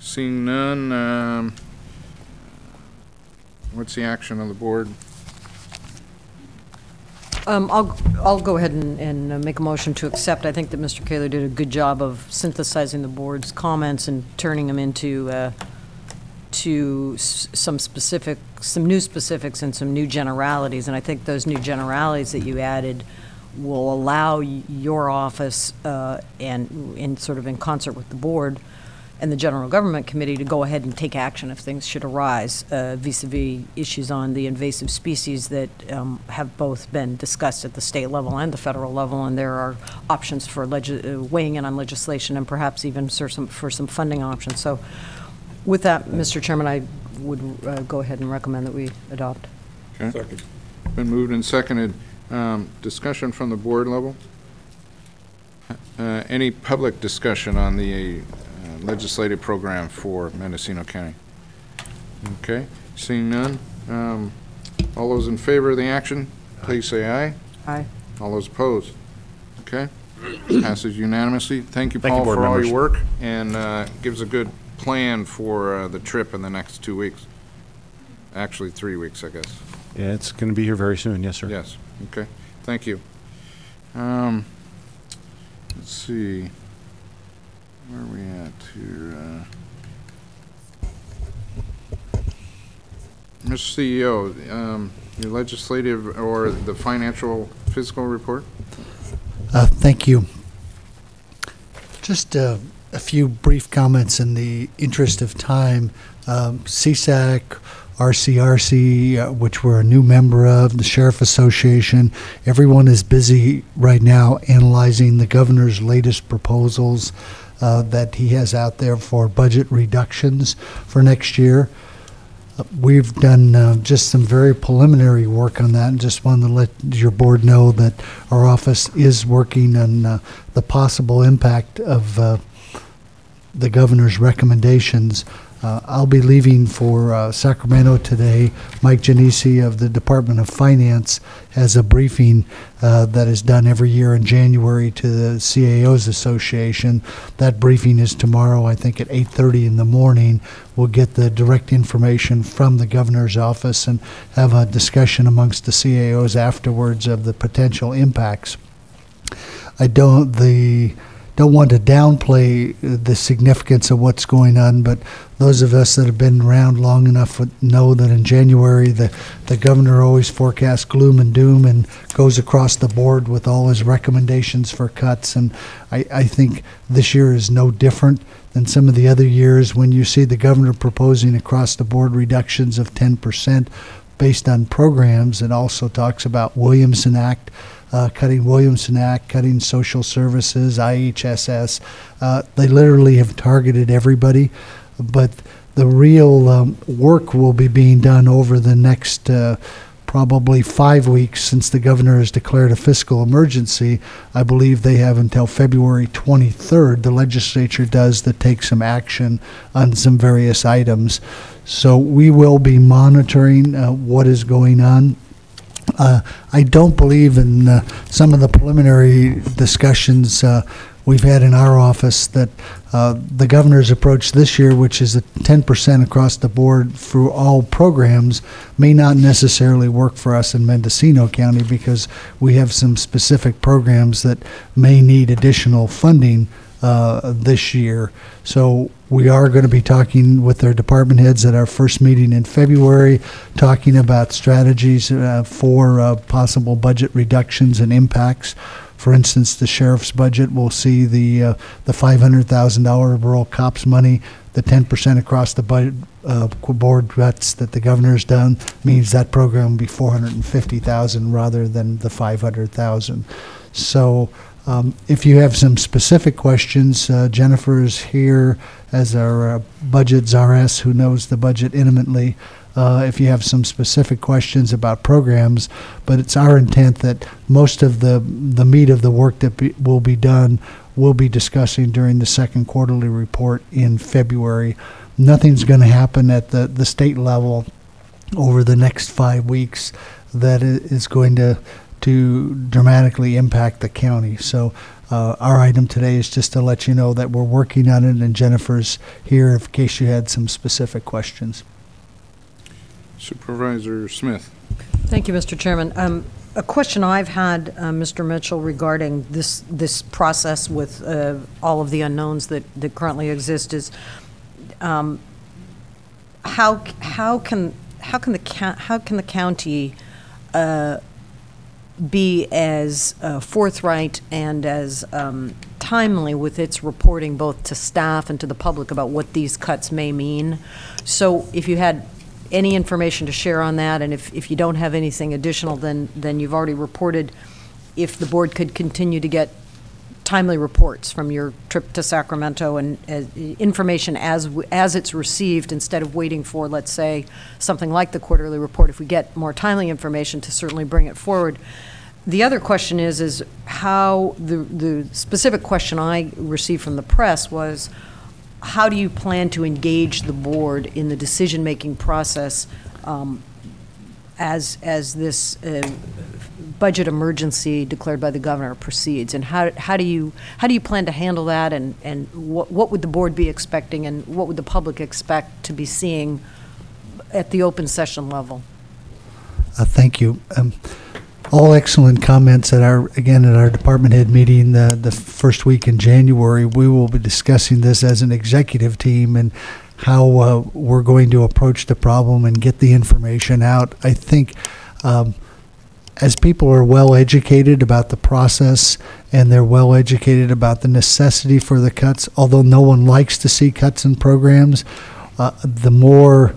Seeing none, what's the action of the board? I'll go ahead and make a motion to accept. I think that Mr. Kaler did a good job of synthesizing the board's comments and turning them into some new specifics and some new generalities. And I think those new generalities that you added will allow your office and in sort of in concert with the board and the General Government Committee to go ahead and take action if things should arise vis-a-vis issues on the invasive species that have both been discussed at the state level and the federal level, and there are options for weighing in on legislation and perhaps even for some funding options. So with that, Mr. Chairman, I would go ahead and recommend that we adopt. Okay. Second. Been moved and seconded. Discussion from the board level? Any public discussion on the legislative program for Mendocino County? Okay, seeing none. All those in favor of the action, please say aye. Aye. All those opposed? Okay, passes unanimously. Thank you, Thank Paul, you, board for all members. your work, and gives a good plan for the trip in the next 2 weeks. Actually, 3 weeks, I guess. Yeah, it's going to be here very soon. Yes, sir. Yes, okay, thank you. Let's see. Where are we at here? Mr. CEO, your legislative or the financial fiscal report? Thank you. Just a few brief comments in the interest of time. CSAC, RCRC, which we're a new member of, the Sheriff Association, everyone is busy right now analyzing the governor's latest proposals that he has out there for budget reductions for next year. We've done just some very preliminary work on that, and just wanted to let your board know that our office is working on the possible impact of the governor's recommendations. I'll be leaving for Sacramento today. Mike Genesi of the Department of Finance has a briefing that is done every year in January to the CAO's Association. That briefing is tomorrow, I think at 8:30 in the morning. We'll get the direct information from the governor's office and have a discussion amongst the CAOs afterwards of the potential impacts. I don't want to downplay the significance of what's going on, but those of us that have been around long enough would know that in January the governor always forecasts gloom and doom and goes across the board with all his recommendations for cuts, and I think this year is no different than some of the other years when you see the governor proposing across the board reductions of 10% based on programs. It also talks about Williamson Act, cutting Williamson Act, cutting social services, IHSS. They literally have targeted everybody, but the real work will be being done over the next probably 5 weeks since the governor has declared a fiscal emergency. I believe they have until February 23rd, the legislature does, to take some action on some various items. So we will be monitoring what is going on. I don't believe in some of the preliminary discussions we've had in our office that the governor's approach this year, which is a 10% across the board through all programs, may not necessarily work for us in Mendocino County because we have some specific programs that may need additional funding this year. So we are going to be talking with our department heads at our first meeting in February, talking about strategies for possible budget reductions and impacts. For instance, the sheriff's budget will see the $500,000 rural cops money. The 10% across the budget board cuts that the governor's done means that program will be $450,000 rather than the $500,000. So if you have some specific questions, Jennifer is here as our budget czaress who knows the budget intimately. If you have some specific questions about programs, but it's our intent that most of the meat of the work that will be done we'll be discussing during the second quarterly report in February. Nothing's going to happen at the state level over the next 5 weeks that is going to to dramatically impact the county. So our item today is just to let you know that we're working on it, and Jennifer's here in case you had some specific questions. Supervisor Smith. Thank you, Mr. Chairman. A question I've had, Mr. Mitchell, regarding this process with all of the unknowns that currently exist is how can the county be as forthright and as timely with its reporting both to staff and to the public about what these cuts may mean? So if you had any information to share on that, and if you don't have anything additional, then you've already reported, if the board could continue to get timely reports from your trip to Sacramento and information as it's received, instead of waiting for, let's say, something like the quarterly report. If we get more timely information, to certainly bring it forward. The other question is how the specific question I received from the press was, how do you plan to engage the board in the decision-making process as this budget emergency declared by the governor proceeds? And how do you plan to handle that? And what would the board be expecting, and what would the public expect to be seeing at the open session level? Thank you. All excellent comments at our department head meeting the first week in January. We will be discussing this as an executive team and how we're going to approach the problem and get the information out. I think as people are well educated about the process and they're well educated about the necessity for the cuts, although no one likes to see cuts in programs, the more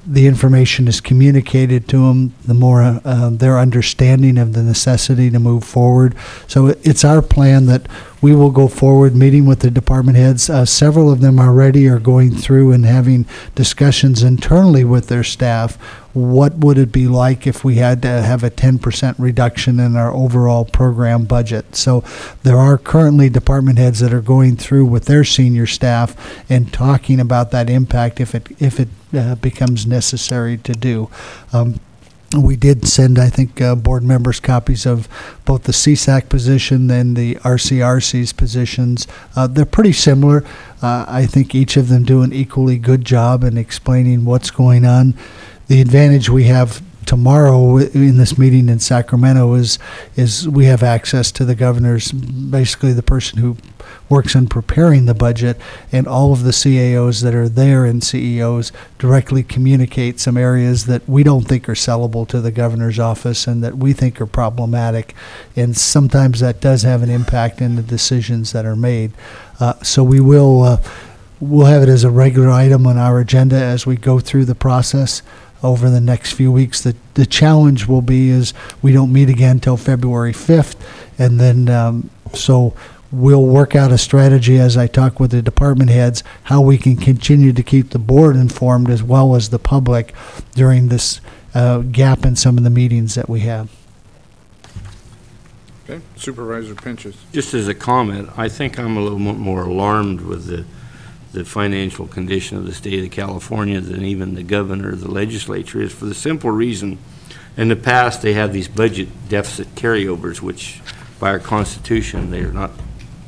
the information is communicated to them, the more their understanding of the necessity to move forward. So it's our plan that we will go forward meeting with the department heads. Several of them already are going through and having discussions internally with their staff. What would it be like if we had to have a 10% reduction in our overall program budget? So there are currently department heads that are going through with their senior staff and talking about that impact if it becomes necessary to do. We did send, I think, board members copies of both the CSAC position and the RCRC's positions. They're pretty similar. I think each of them do an equally good job in explaining what's going on. The advantage we have tomorrow in this meeting in Sacramento is we have access to the governor's, basically the person who works on preparing the budget, and all of the CAOs that are there and CEOs directly communicate some areas that we don't think are sellable to the governor's office and that we think are problematic, and sometimes that does have an impact in the decisions that are made. So we will we'll have it as a regular item on our agenda as we go through the process over the next few weeks. The challenge will be is we don't meet again until February 5th, and then so we'll work out a strategy as I talk with the department heads how we can continue to keep the board informed as well as the public during this gap in some of the meetings that we have. Okay, Supervisor Pinches. Just as a comment, I think I'm a little more alarmed with the financial condition of the state of California than even the governor or the legislature is, for the simple reason, in the past they have these budget deficit carryovers, which by our Constitution, they're not,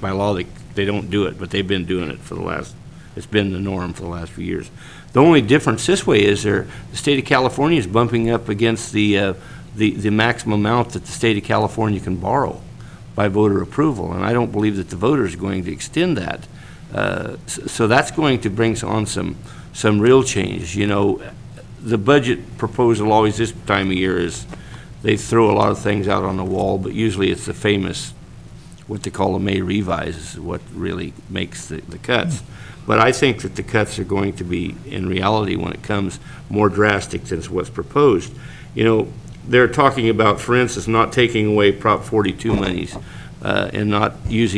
by law, they don't do it, but they've been doing it for the last, it's been the norm for the last few years. The only difference this way is the state of California is bumping up against the maximum amount that the state of California can borrow by voter approval, and I don't believe that the voters are going to extend that. So that's going to bring on some real change. You know, the budget proposal always this time of year is they throw a lot of things out on the wall, but usually it's the famous, what they call a May revise, is what really makes the cuts. But I think that the cuts are going to be, in reality, when it comes, more drastic than what's proposed. You know, they're talking about, for instance, not taking away Prop 42 monies and not using